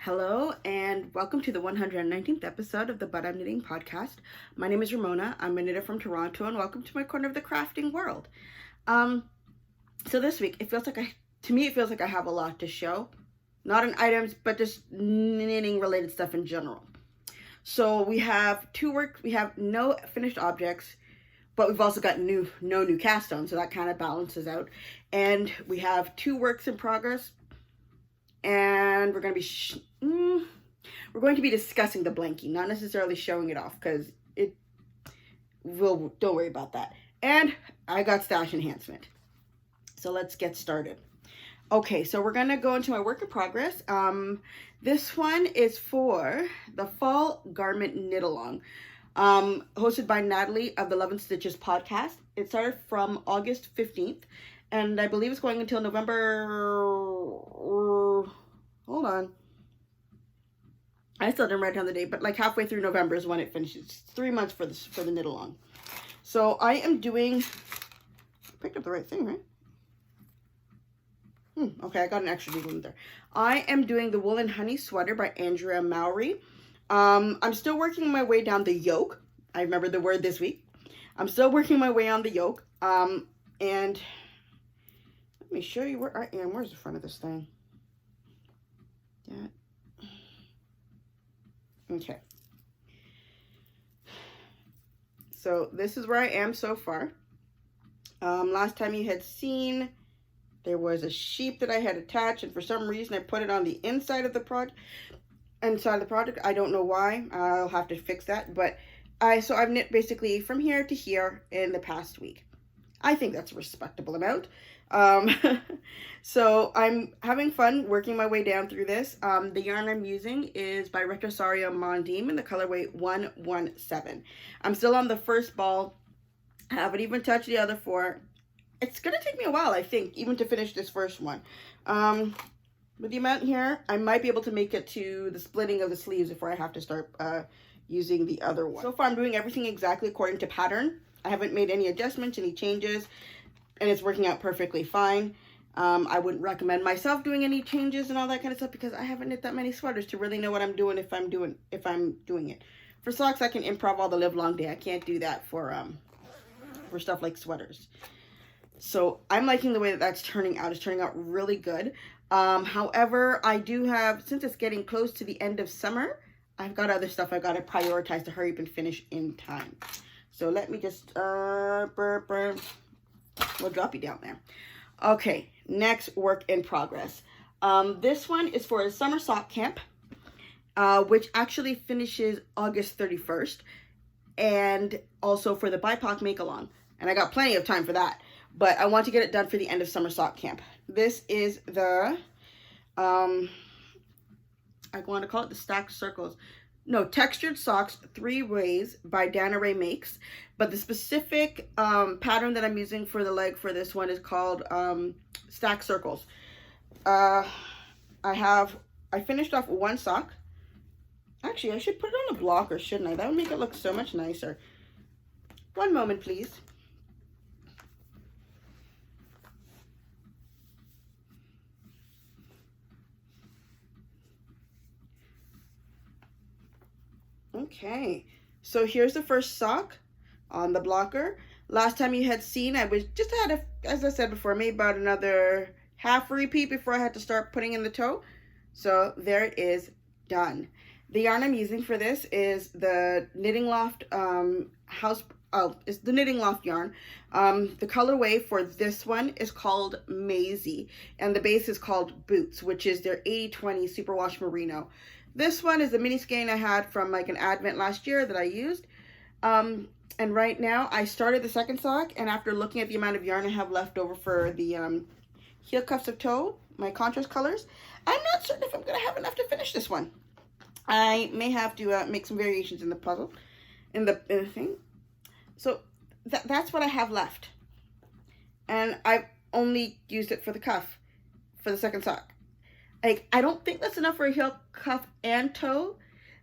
Hello and welcome to the 119th episode of the But I'm Knitting podcast. My name is Ramona. I'm a knitter from Toronto and welcome to my corner of the crafting world. So this week it feels like I have a lot to show. Not in items, but just knitting related stuff in general. So we have we have no finished objects, but we've also got no new cast on, so that kind of balances out. And we have 2 works in progress. And we're going to be discussing the blanking, not necessarily showing it off, because don't worry about that. And I got stash enhancement. So let's get started. Okay, so we're going to go into my work in progress. This one is for the Fall Garment Knit Along, hosted by Natalie of the Love and Stitches podcast. It started from August 15th. And I believe it's going until November. Hold on. I still didn't write down the date, but like halfway through November is when it finishes. It's 3 months for the knit along. So I am doing. Picked up the right thing, right? Okay, I got an extra needle in there. I am doing the Wool and Honey Sweater by Andrea Mowry. I'm still working my way down the yoke. I remember the word this week. I'm still working my way on the yoke. And let me show you where I am. Where's the front of this thing? Yeah. Okay. So this is where I am so far. Last time you had seen, there was a sheep that I had attached, and for some reason I put it on the inside of the project. I don't know why. I'll have to fix that. But so I've knit basically from here to here in the past week. I think that's a respectable amount. So I'm having fun working my way down through this. The yarn I'm using is by RETROSARIA MONDIM in the colorway 117. I'm still on the first ball. I haven't even touched the other 4. It's gonna take me a while, I think, even to finish this first one. With the amount here, I might be able to make it to the splitting of the sleeves before I have to start using the other one. So far I'm doing everything exactly according to pattern. I haven't made any adjustments, any changes, and it's working out perfectly fine. I wouldn't recommend myself doing any changes and all that kind of stuff because I haven't knit that many sweaters to really know what I'm doing if I'm doing it. For socks, I can improv all the live long day. I can't do that for stuff like sweaters. So I'm liking the way that that's turning out. It's turning out really good. However, I do have, since it's getting close to the end of summer, I've got other stuff I've got to prioritize to hurry up and finish in time. So let me just, we'll drop you down there. Okay, next work in progress. This one is for a summer sock camp, which actually finishes August 31st. And also for the BIPOC make-along. And I got plenty of time for that. But I want to get it done for the end of summer sock camp. This is the, I want to call it the stacked circles. No, Textured Socks 3 Ways by DANARAEMAKES. But the specific pattern that I'm using for the leg for this one is called Stacked Circles. I finished off 1 sock. Actually, I should put it on a blocker, shouldn't I? That would make it look so much nicer. One moment, please. Okay, so here's the first sock on the blocker. Last time you had seen, I was just had as I said before, maybe about another half repeat before I had to start putting in the toe. So there it is, done. The yarn I'm using for this is the Knitting Loft it's the Knitting Loft yarn. The colorway for this one is called MAISY, and the base is called Boots, which is their 80/20 Superwash Merino. This one is the mini skein I had from like an advent last year that I used. And right now I started the second sock, and after looking at the amount of yarn I have left over for the heel cuffs of toe, my contrast colors, I'm not certain if I'm going to have enough to finish this one. I may have to make some variations in the puzzle, in the thing. So that's what I have left. And I've only used it for the cuff, for the second sock. Like, I don't think that's enough for a heel cuff and toe.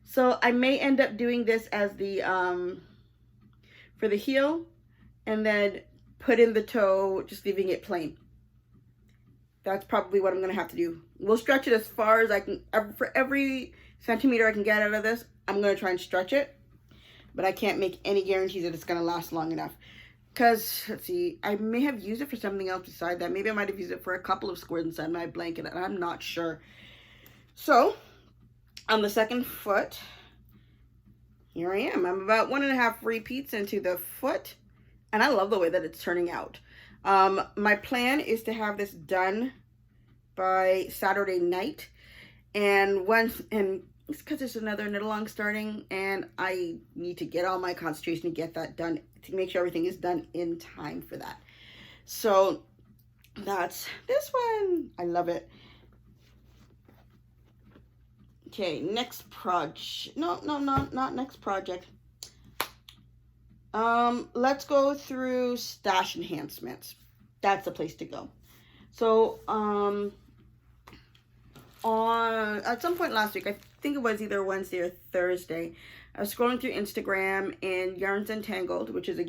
So I may end up doing this as the, for the heel, and then put in the toe, just leaving it plain. that's probably what I'm going to have to do. We'll stretch it as far as I can. For every centimeter I can get out of this, I'm going to try and stretch it. But I can't make any guarantees that it's going to last long enough. Because, let's see, I may have used it for something else beside that. Maybe I might have used it for a couple of squares inside my blanket, and I'm not sure. So, on the second foot, here I am. I'm about 1.5 repeats into the foot, and I love the way that it's turning out. My plan is to have this done by Saturday night, and it's because there's another knit along starting, and I need to get all my concentration to get that done, to make sure everything is done in time for that. So that's this one. I love it. Okay, next project. No, not next project. Let's go through stash enhancements. That's the place to go. So, at some point last week, I think it was either Wednesday or Thursday, I was scrolling through Instagram, and Yarns Untangled, which is a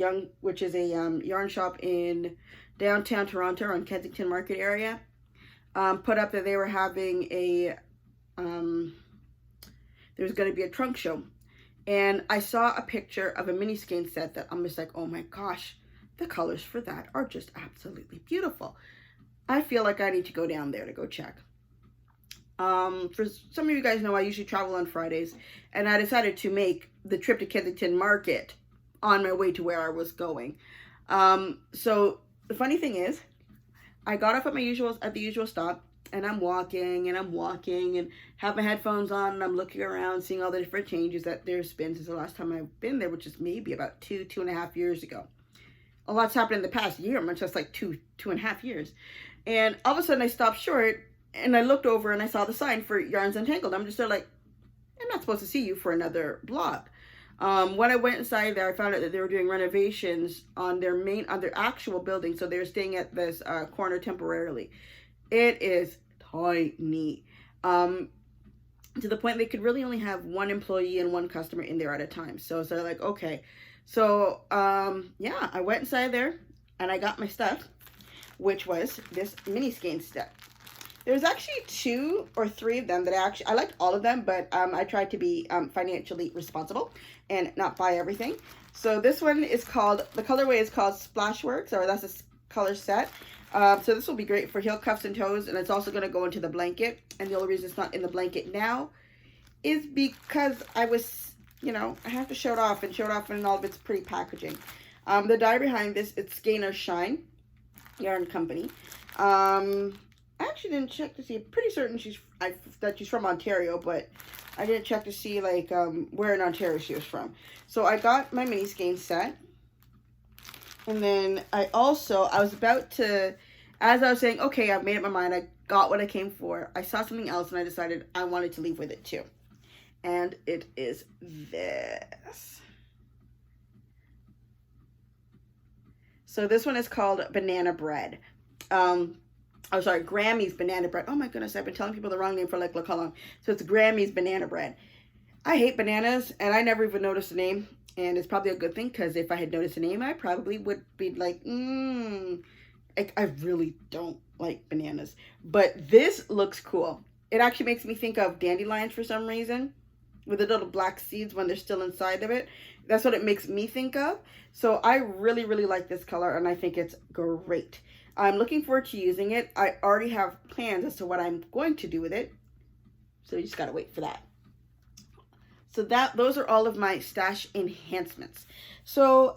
yarn shop in downtown Toronto on Kensington Market area, put up that they were having a there's going to be a trunk show, and I saw a picture of a mini skein set that I'm just like, oh my gosh, the colors for that are just absolutely beautiful. I feel like I need to go down there to go check. For some of you guys know, I usually travel on Fridays, and I decided to make the trip to Kensington Market on my way to where I was going. So the funny thing is, I got off at the usual stop, and I'm walking and have my headphones on, and I'm looking around, seeing all the different changes that there's been since the last time I've been there, which is maybe about 2.5 years ago. A lot's happened in the past year, much less like 2.5 years. And all of a sudden I stopped short, and I looked over and I saw the sign for Yarns Untangled. I'm just sort of like, I'm not supposed to see you for another blog. When I went inside there, I found out that they were doing renovations on their actual building. So they were staying at this corner temporarily. It is tiny. To the point they could really only have one employee and one customer in there at a time. So they're like, okay. So, yeah, I went inside there and I got my stuff, which was this mini skein set. There's actually 2 or 3 of them that I liked all of them, but I tried to be financially responsible and not buy everything. So this one is called, the colorway is called Splashworks, or that's a color set. So this will be great for heel cuffs and toes, and it's also going to go into the blanket. And the only reason it's not in the blanket now is because I was, I have to show it off in all of its pretty packaging. The dye behind this, it's Skein Shine Yarn Company. I actually didn't check to see. I'm pretty certain that she's from Ontario, but I didn't check to see like where in Ontario she was from. So I got my mini skein set, and then I was about to, as I was saying, okay, I've made up my mind. I got what I came for. I saw something else, and I decided I wanted to leave with it too, and it is this. So this one is called Banana Bread. Oh, sorry, Grammy's Banana Bread. Oh my goodness, I've been telling people the wrong name for like look how long. So it's Grammy's Banana Bread. I hate bananas, and I never even noticed the name. And it's probably a good thing, because if I had noticed the name, I probably would be like, I really don't like bananas. But this looks cool. It actually makes me think of dandelions for some reason, with the little black seeds when they're still inside of it. That's what it makes me think of. So I really, really like this color, and I think it's great. I'm looking forward to using it. I already have plans as to what I'm going to do with it. So you just gotta wait for that. So those are all of my stash enhancements. So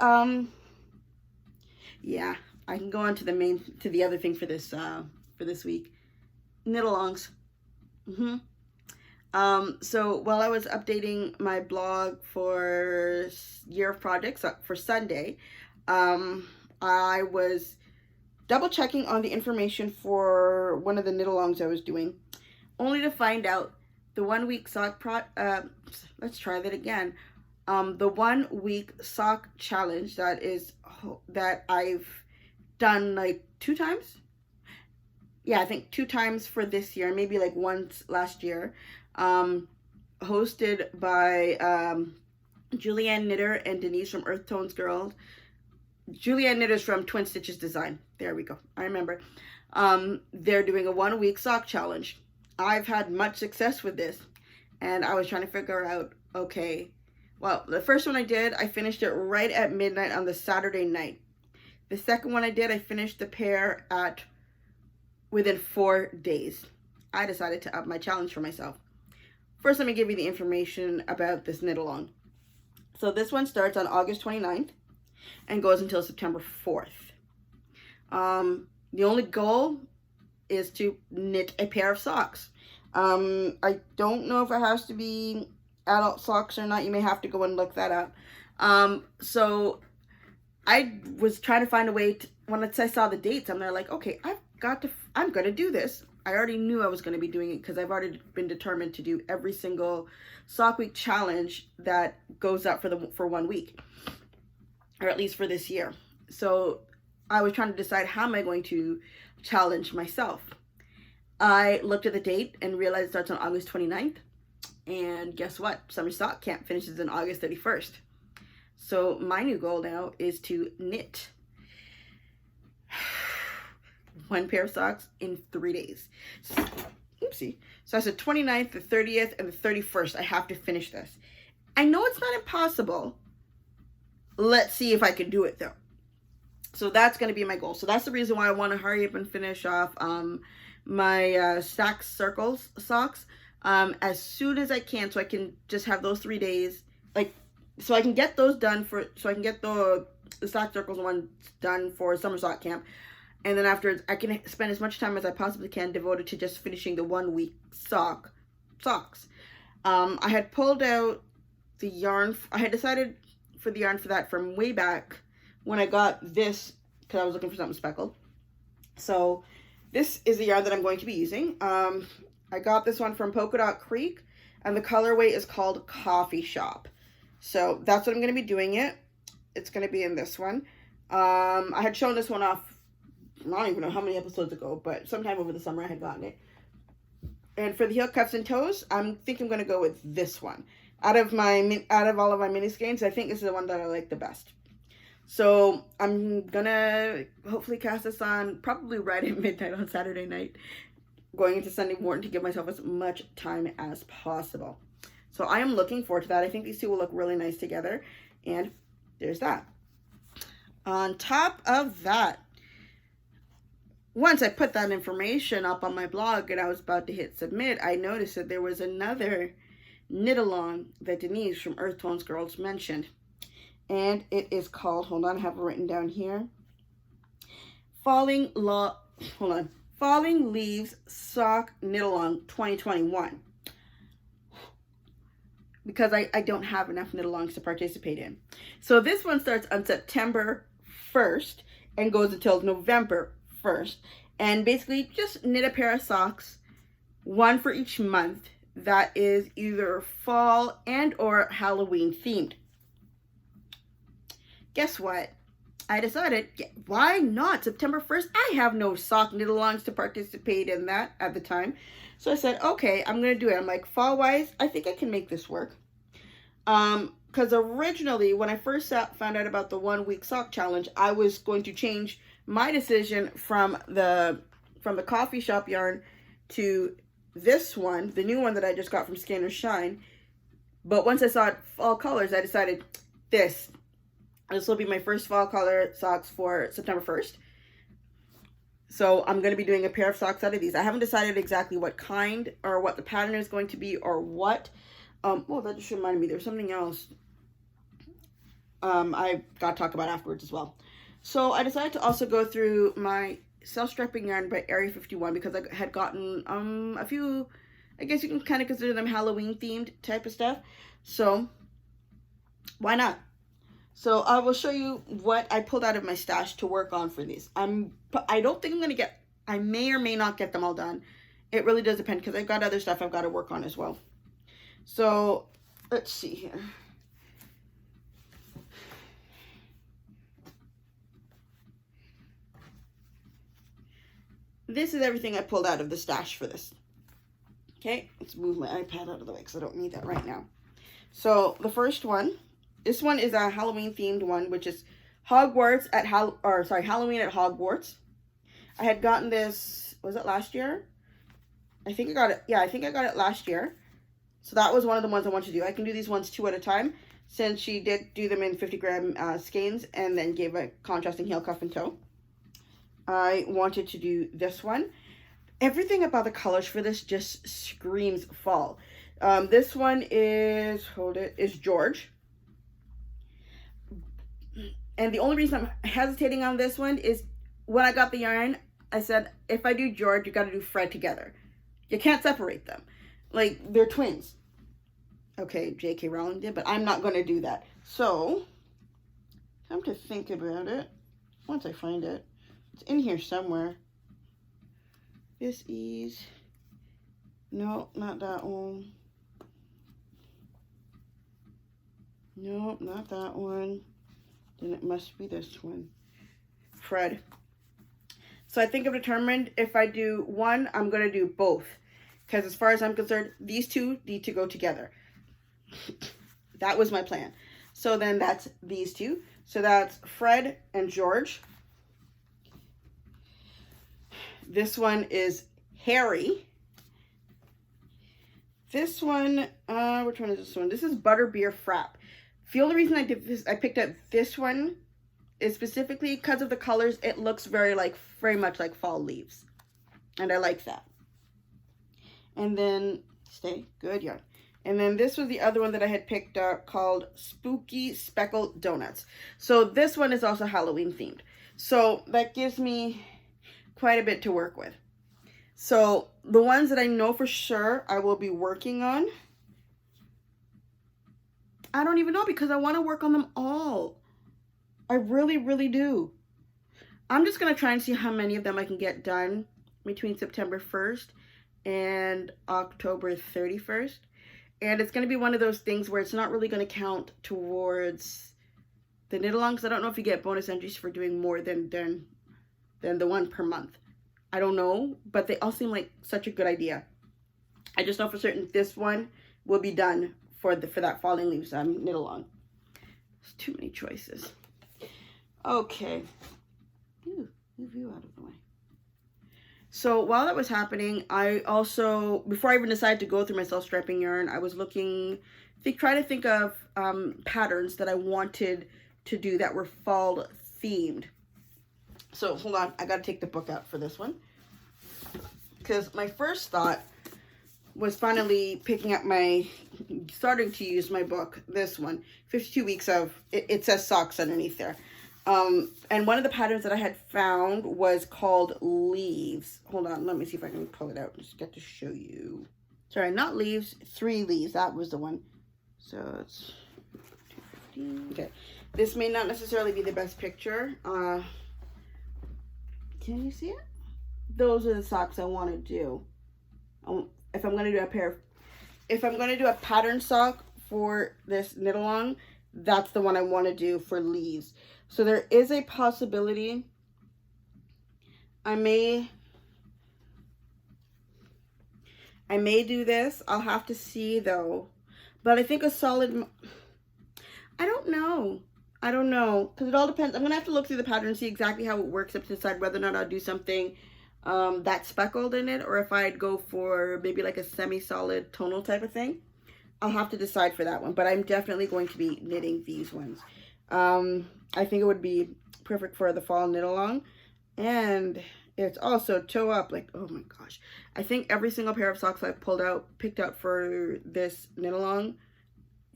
yeah, I can go on to the other thing for this week. Knit-alongs. So while I was updating my blog for Year of Projects for Sunday, I was double checking on the information for one of the knit-alongs I was doing, only to find out the 1 week sock let's try that again. The 1 week sock challenge that I've done like 2 times. Yeah, I think 2 times for this year, maybe like once last year. Hosted by Julianne Knitter and Denise from Earth Tones Girls. Julianne Knitter's from Twin Stitches Design. There we go. I remember. they're doing a 1-week sock challenge. I've had much success with this, and I was trying to figure out, okay, well, the first one I did, I finished it right at midnight on the Saturday night. The second one I did, I finished the pair within 4 days. I decided to up my challenge for myself. First, let me give you the information about this knit along. So this one starts on August 29th and goes until September 4th. The only goal is to knit a pair of socks. I don't know if it has to be adult socks or not. You may have to go and look that up. So I was trying to find a way to, when I saw the dates, I'm there like, okay, I'm going to do this. I already knew I was going to be doing it because I've already been determined to do every single sock week challenge that goes up for 1 week, or at least for this year. So I was trying to decide, how am I going to challenge myself? I looked at the date and realized it starts on August 29th. And guess what? Summer Sock Camp finishes on August 31st. So my new goal now is to knit 1 pair of socks in 3 days. Oopsie. So that's the 29th, the 30th, and the 31st. I have to finish this. I know it's not impossible. Let's see if I can do it though. So that's going to be my goal. So that's the reason why I want to hurry up and finish off my stack circles socks as soon as I can, so I can just have those 3 days, like, so I can get those done so I can get the stack circles one done for Summer Sock Camp. And then afterwards, I can spend as much time as I possibly can devoted to just finishing the 1 week socks. I had pulled out the yarn. I had decided for the yarn for that from way back when I got this, because I was looking for something speckled. So this is the yarn that I'm going to be using. I got this one from Polka Dot Creek, and the colorway is called Coffee Shop. So that's what I'm going to be doing it. It's going to be in this one. I had shown this one off, I don't even know how many episodes ago, but sometime over the summer I had gotten it. And for the heel cuffs and toes, I think I'm going to go with this one. Out of all of my mini skeins, I think this is the one that I like the best. So I'm going to hopefully cast this on probably right at midnight on Saturday night, going into Sunday morning to give myself as much time as possible. So I am looking forward to that. I think these two will look really nice together. And there's that. On top of that, once I put that information up on my blog and I was about to hit submit, I noticed that there was another knit along that Denise from Earth Tones Girls mentioned. And it is called, hold on, I have it written down here. Falling Leaves Sock Knit Along 2021. Because I don't have enough knit alongs to participate in. So this one starts on September 1st and goes until November 1st, and basically just knit a pair of socks, one for each month, that is either fall and or Halloween themed. Guess what? I decided, why not September 1st? I have no sock knit alongs to participate in that at the time. So I said, okay, I'm going to do it. I'm like, fall wise, I think I can make this work. Because originally, when I first found out about the 1 week sock challenge, I was going to change my decision from the Coffee Shop yarn to this one, the new one that I just got from Skin or Shine. But once I saw fall colors, I decided this will be my first fall color socks for September 1st. So I'm going to be doing a pair of socks out of these. I haven't decided exactly what kind or what the pattern is going to be or what. Oh, that just reminded me, there's something else I got to talk about afterwards as well. So I decided to also go through my self-striping yarn by Area 51 because I had gotten a few, I guess you can kind of consider them Halloween themed type of stuff. So why not? So I will show you what I pulled out of my stash to work on for these. I don't think I'm going to get, I may or may not get them all done. It really does depend because I've got other stuff I've got to work on as well. So let's see here. This is everything I pulled out of the stash for this. Okay, let's move my iPad out of the way because I don't need that right now. So the first one, this one is a Halloween themed one, which is Halloween at Hogwarts. I had gotten this, was it last year? I think I got it. Yeah, I think I got it last year. So that was one of the ones I want to do. I can do these ones 2 at a time, since she did do them in 50-gram skeins and then gave a contrasting heel, cuff, and toe. I wanted to do this one. Everything about the colors for this just screams fall. This one is, is George. And the only reason I'm hesitating on this one is when I got the yarn, I said, if I do George, you got to do Fred together. You can't separate them. Like, they're twins. Okay, J.K. Rowling did, but I'm not going to do that. So, time to think about it. Once I find it. It's in here somewhere. This is... No, not that one. Nope, not that one. Then it must be this one. Fred. So I think I've determined if I do one, I'm going to do both. Because as far as I'm concerned, these two need to go together. That was my plan. So then that's these two. So that's Fred and George. This one is Harry. This one, which one is this one? This is Butterbeer Frap. The only reason I did this, I picked up this one is specifically because of the colors. It looks very much like fall leaves. And I like that. And then, stay, good yarn. And then this was the other one that I had picked up called Spooky Speckled Donuts. So this one is also Halloween themed. So that gives me quite a bit to work with. So the ones that I know for sure I will be working on, I don't even know because I want to work on them all. I really, really do. I'm just going to try and see how many of them I can get done between September 1st and October 31st. And it's going to be one of those things where it's not really going to count towards the knit-along, because I don't know if you get bonus entries for doing more than the one per month. I don't know, but they all seem like such a good idea. I just know for certain this one will be done for that falling leaves knit-along. There's too many choices. Okay. Ooh, move you out of the way. So while that was happening, I also, before I even decided to go through my self-striping yarn, I was looking, trying to think of patterns that I wanted to do that were fall themed. So hold on, I gotta take the book out for this one. Because my first thought was finally picking up starting to use my book, this one, 52 weeks of, it says socks underneath there. And one of the patterns that I had found was called leaves. Hold on, let me see if I can pull it out. Just get to show you. Sorry, not leaves, 3 leaves. That was the one. So it's 215. Okay, this may not necessarily be the best picture. Can you see it? Those are the socks I want to do. If I'm going to do if I'm going to do a pattern sock for this knit along, that's the one I want to do for leaves. So there is a possibility I may do this. I'll have to see though. But I think a solid, I don't know. Because it all depends. I'm going to have to look through the pattern and see exactly how it works up to decide whether or not I'll do something that's speckled in it, or if I'd go for maybe like a semi-solid tonal type of thing. I'll have to decide for that one, but I'm definitely going to be knitting these ones. I think it would be perfect for the fall knit along, and it's also toe up. Like, oh my gosh, I think every single pair of socks I've picked out for this knit along,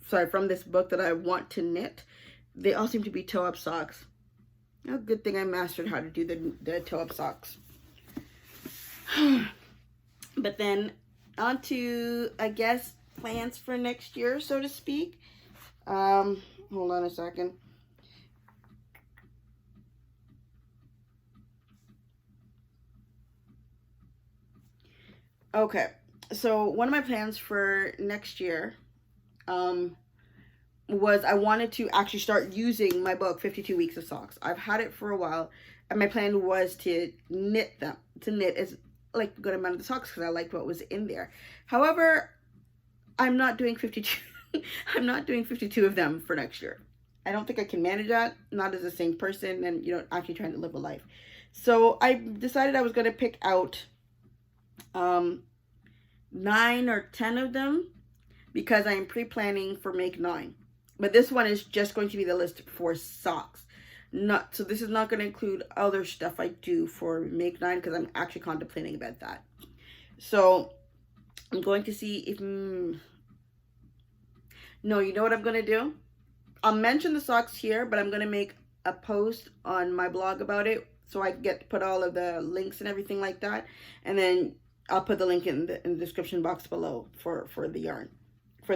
sorry, from this book that I want to knit, they all seem to be toe up socks. A good thing I mastered how to do the toe up socks. But then on to, I guess, plans for next year, so to speak. Hold on a second. Okay, so one of my plans for next year was I wanted to actually start using my book, 52 Weeks of Socks. I've had it for a while, and my plan was to knit them, as like a good amount of the socks because I liked what was in there. However, I'm not doing 52. I'm not doing 52 of them for next year. I don't think I can manage that, not as the same person and, you know, actually trying to live a life. So I decided I was going to pick out 9 or 10 of them because I am pre-planning for make 9. But this one is just going to be the list for socks. So this is not going to include other stuff I do for make 9 because I'm actually contemplating about that. So I'm going to see if no, you know what I'm going to do? I'll mention the socks here, but I'm going to make a post on my blog about it so I get to put all of the links and everything like that. And then I'll put the link in the description box below for the yarn, for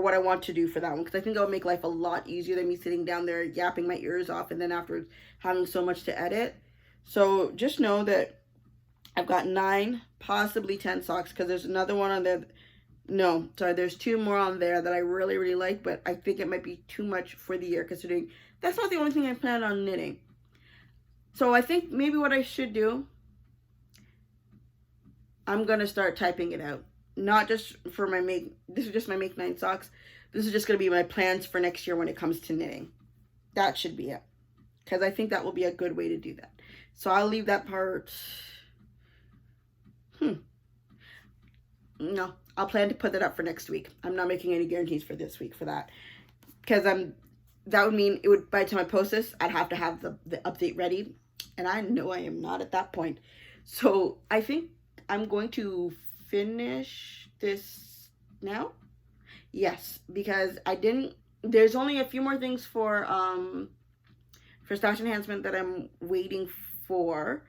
what I want to do for that one, because I think it'll make life a lot easier than me sitting down there yapping my ears off and then afterwards having so much to edit. So just know that I've got 9, possibly 10 socks, because there's another one on there. No, sorry, there's 2 more on there that I really, really like, but I think it might be too much for the year considering that's not the only thing I plan on knitting. So I think maybe what I should do, I'm going to start typing it out. Not just for my this is just my make 9 socks. This is just going to be my plans for next year when it comes to knitting. That should be it. Because I think that will be a good way to do that. So I'll leave that part. No, I'll plan to put that up for next week. I'm not making any guarantees for this week for that. Because that would mean it would, by the time I post this, I'd have to have the update ready. And I know I am not at that point. So I think I'm going to finish this now. Yes, because there's only a few more things for stash enhancement that I'm waiting for.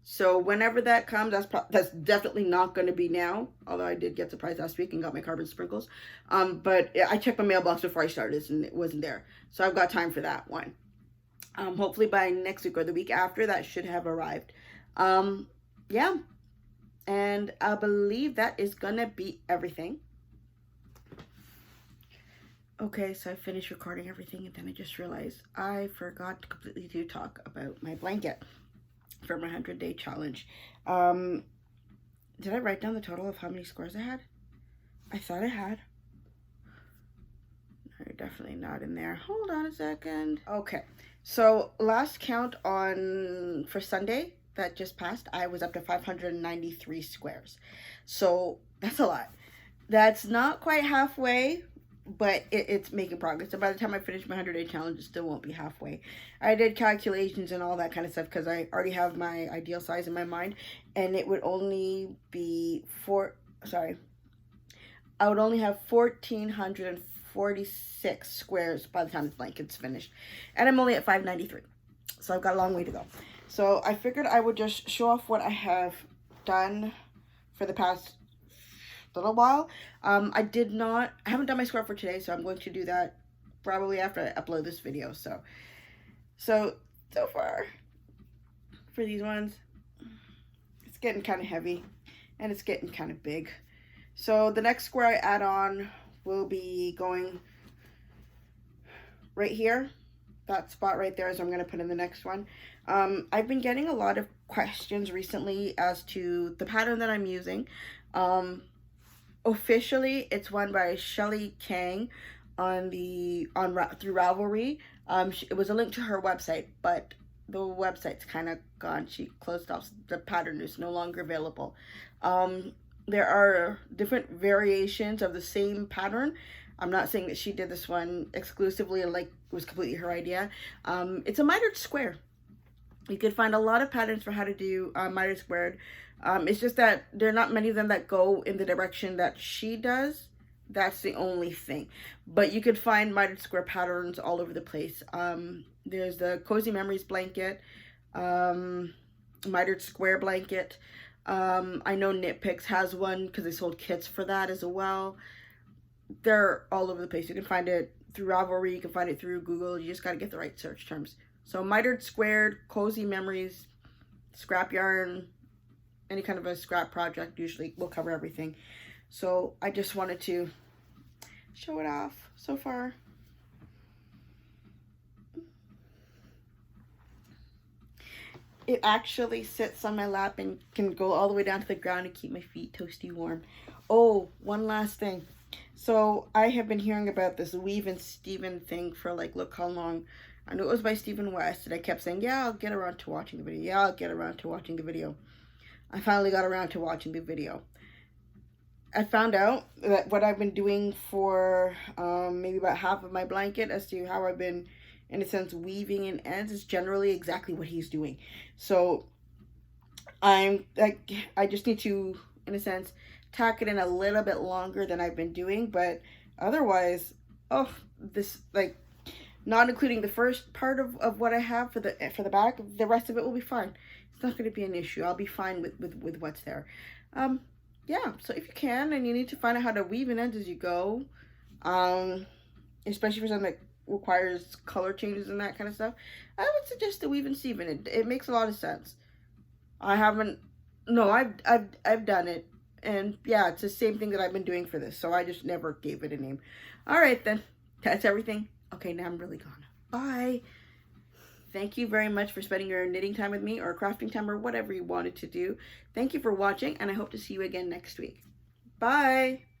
So whenever that comes, that's definitely not going to be now. Although I did get surprised last week and got my carbon sprinkles. But I checked my mailbox before I started this and it wasn't there. So I've got time for that one. Hopefully by next week or the week after, that should have arrived. Yeah. And I believe that is going to be everything. Okay, so I finished recording everything and then I just realized I forgot to completely talk about my blanket for my 100-day challenge. Did I write down the total of how many squares I had? I thought I had. No, definitely not in there. Hold on a second. Okay, so last count for Sunday that just passed, I was up to 593 squares. So that's a lot. That's not quite halfway, but it's making progress. So by the time I finish my 100-day challenge, it still won't be halfway. I did calculations and all that kind of stuff because I already have my ideal size in my mind, and it would only be I would only have 1,446 squares by the time this blanket's finished, and I'm only at 593, so I've got a long way to go. So I figured I would just show off what I have done for the past little while. I haven't done my square for today, so I'm going to do that probably after I upload this video. So far for these ones, it's getting kind of heavy and it's getting kind of big. So the next square I add on will be going right here. That spot right there is I'm going to put in the next one. I've been getting a lot of questions recently as to the pattern that I'm using. Officially, it's one by Shelly Kang through Ravelry. It was a link to her website, but the website's kind of gone. She closed off. The pattern is no longer available. There are different variations of the same pattern. I'm not saying that she did this one exclusively and like it was completely her idea. It's a mitered square. You can find a lot of patterns for how to do mitered squared. It's just that there are not many of them that go in the direction that she does. That's the only thing. But you could find mitered square patterns all over the place. There's the Cozy Memories blanket, mitered square blanket. I know Knit Picks has one because they sold kits for that as well. They're all over the place. You can find it through Ravelry. You can find it through Google. You just got to get the right search terms. So mitered squared, Cozy Memories, scrap yarn, any kind of a scrap project usually will cover everything. So I just wanted to show it off so far. It actually sits on my lap and can go all the way down to the ground and keep my feet toasty warm. Oh, one last thing. So I have been hearing about this Weave and Steven thing for like, look how long. I knew it was by Stephen West, and I kept saying, yeah, I'll get around to watching the video. Yeah, I'll get around to watching the video. I finally got around to watching the video. I found out that what I've been doing for maybe about half of my blanket as to how I've been, in a sense, weaving in ends is generally exactly what he's doing. So I just need to, in a sense, tack it in a little bit longer than I've been doing, but otherwise, oh, this, like, not including the first part of what I have for the back, the rest of it will be fine. It's not going to be an issue. I'll be fine with what's there. Yeah, so if you can, and you need to find out how to weave in ends as you go, especially for something that requires color changes and that kind of stuff, I would suggest the weave and sieving. It makes a lot of sense. I've done it, and yeah, it's the same thing that I've been doing for this, so I just never gave it a name. All right, then, that's everything. Okay, now I'm really gone. Bye. Thank you very much for spending your knitting time with me, or crafting time, or whatever you wanted to do. Thank you for watching, and I hope to see you again next week. Bye.